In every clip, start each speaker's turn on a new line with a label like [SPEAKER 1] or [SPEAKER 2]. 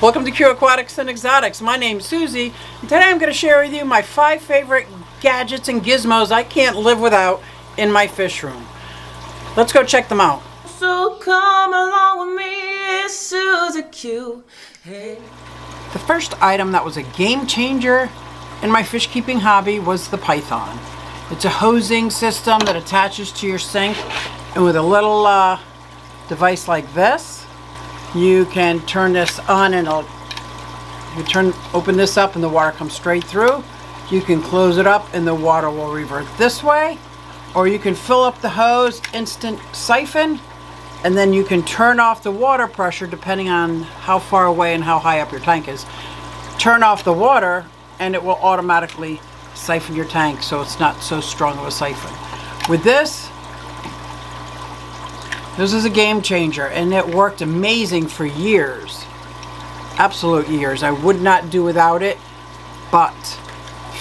[SPEAKER 1] Welcome to QueAquatics and Exotics. My name's Suzy, and today I'm going to share with you my 5 favorite gadgets and gizmos I can't live without in my fish room. Let's go check them out.
[SPEAKER 2] So come along with me, it's SuzyQue. Hey.
[SPEAKER 1] The first item that was a game changer in my fish keeping hobby was the Python. It's a hosing system that attaches to your sink, and with a little device like this, you can turn this on and open this up and the water comes straight through. You can close it up and the water will revert this way, or you can fill up the hose, instant siphon, and then you can turn off the water pressure depending on how far away and how high up your tank is. Turn off the water and it will automatically siphon your tank, so it's not so strong of a siphon. With this is a game changer, and it worked amazing for years. Absolute years. I would not do without it, but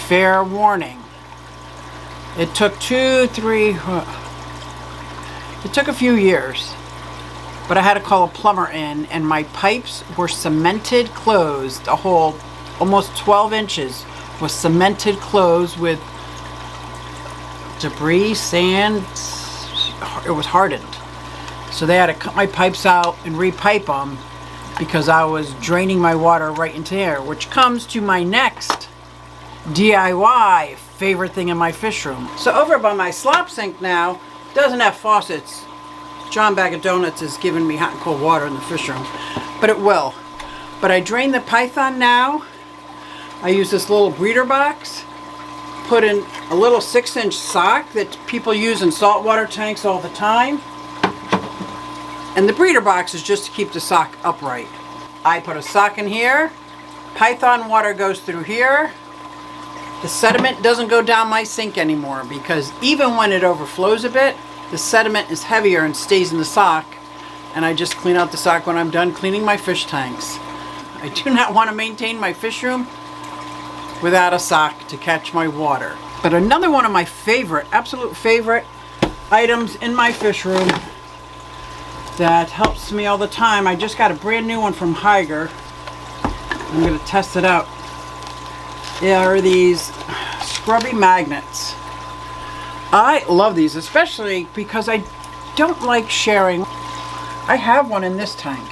[SPEAKER 1] fair warning. It took it took a few years, but I had to call a plumber in, and my pipes were cemented closed. A hole almost 12 inches was cemented closed with debris, sand. It was hardened. So they had to cut my pipes out and repipe them because I was draining my water right into there, which comes to my next DIY favorite thing in my fish room. So over by my slop sink now, doesn't have faucets. John Bag of Donuts is giving me hot and cold water in the fish room, but it will. But I drain the Python now. I use this little breeder box, put in a little 6-inch sock that people use in saltwater tanks all the time. And the breeder box is just to keep the sock upright. I put a sock in here. Python water goes through here. The sediment doesn't go down my sink anymore because even when it overflows a bit, the sediment is heavier and stays in the sock. And I just clean out the sock when I'm done cleaning my fish tanks. I do not want to maintain my fish room without a sock to catch my water. But another one of my favorite, absolute favorite items in my fish room that helps me all the time. I just got a brand new one from Haiger. I'm going to test it out. There are these scrubby magnets. I love these, especially because I don't like sharing. I have one in this tank.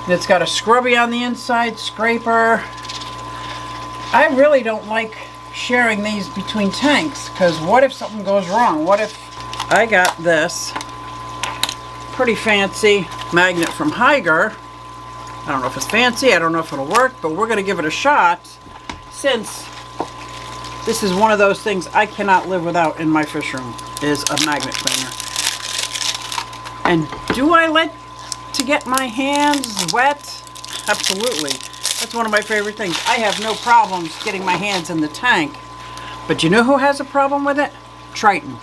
[SPEAKER 1] It's got a scrubby on the inside, scraper. I really don't like sharing these between tanks because what if something goes wrong? What if I got this pretty fancy magnet from Haiger. I don't know if it's fancy, I don't know if it'll work, but we're going to give it a shot since this is one of those things I cannot live without in my fish room, is a magnet cleaner. And do I like to get my hands wet? Absolutely. That's one of my favorite things. I have no problems getting my hands in the tank. But you know who has a problem with it? Triton.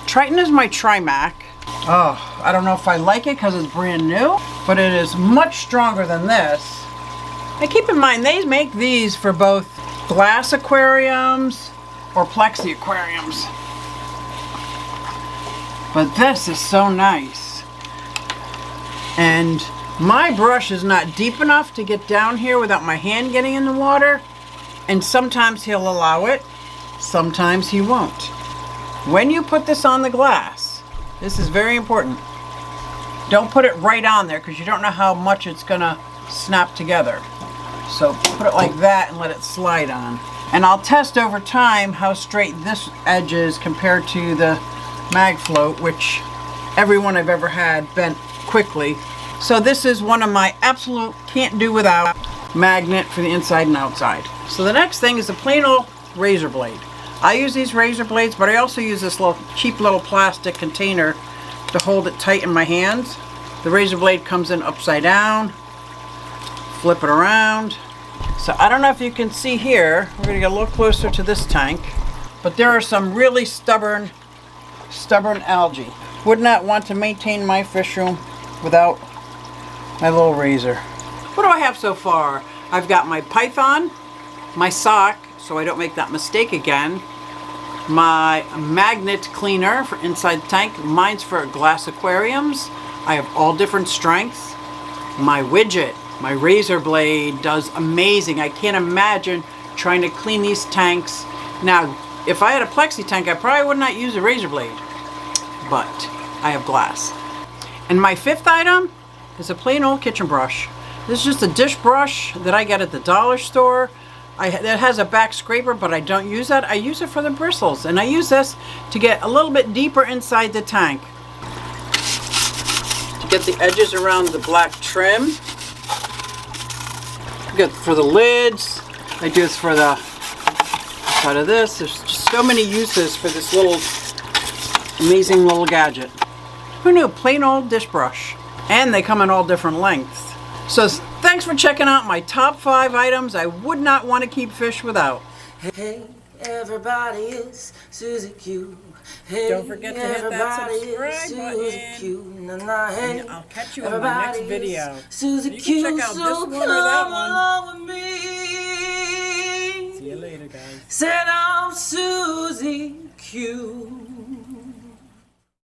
[SPEAKER 1] Triton is my Trimac. Oh, I don't know if I like it because it's brand new, but it is much stronger than this. And keep in mind, they make these for both glass aquariums or plexi aquariums. But this is so nice. And my brush is not deep enough to get down here without my hand getting in the water. And sometimes he'll allow it, sometimes he won't. When you put this on the glass, this is very important. Don't put it right on there because you don't know how much it's gonna snap together. So put it like that and let it slide on. And I'll test over time how straight this edge is compared to the mag float, which every one I've ever had bent quickly. So this is one of my absolute can't do without magnet for the inside and outside. So the next thing is a plain old razor blade. I use these razor blades, but I also use this little cheap little plastic container to hold it tight in my hands. The razor blade comes in upside down. Flip it around. So I don't know if you can see here, we're going to get a little closer to this tank, but there are some really stubborn algae. Would not want to maintain my fish room without my little razor. What do I have so far? I've got my Python, my sock, so I don't make that mistake again, my magnet cleaner for inside the tank. Mine's for glass aquariums. I have all different strengths. My widget, My razor blade does amazing. I can't imagine trying to clean these tanks. Now, if I had a plexi tank, I probably would not use a razor blade, but I have glass. And my fifth item is a plain old kitchen brush. This is just a dish brush that I get at the dollar store. That has a back scraper, but I don't use that. I use it for the bristles, and I use this to get a little bit deeper inside the tank. To get the edges around the black trim. Good for the lids. I do this for the side of this. There's just so many uses for this little amazing little gadget. Who knew? Plain old dish brush. And they come in all different lengths. So thanks for checking out my top 5 items I would not want to keep fish without.
[SPEAKER 2] Hey, everybody, it's SuzyQue. Hey,
[SPEAKER 1] Don't forget to hit that subscribe button.
[SPEAKER 2] Hey,
[SPEAKER 1] And I'll catch you in my next video.
[SPEAKER 2] SuzyQue,
[SPEAKER 1] You can check out this one or that one.
[SPEAKER 2] along with me.
[SPEAKER 1] See you later, guys.
[SPEAKER 2] Said I'm SuzyQue.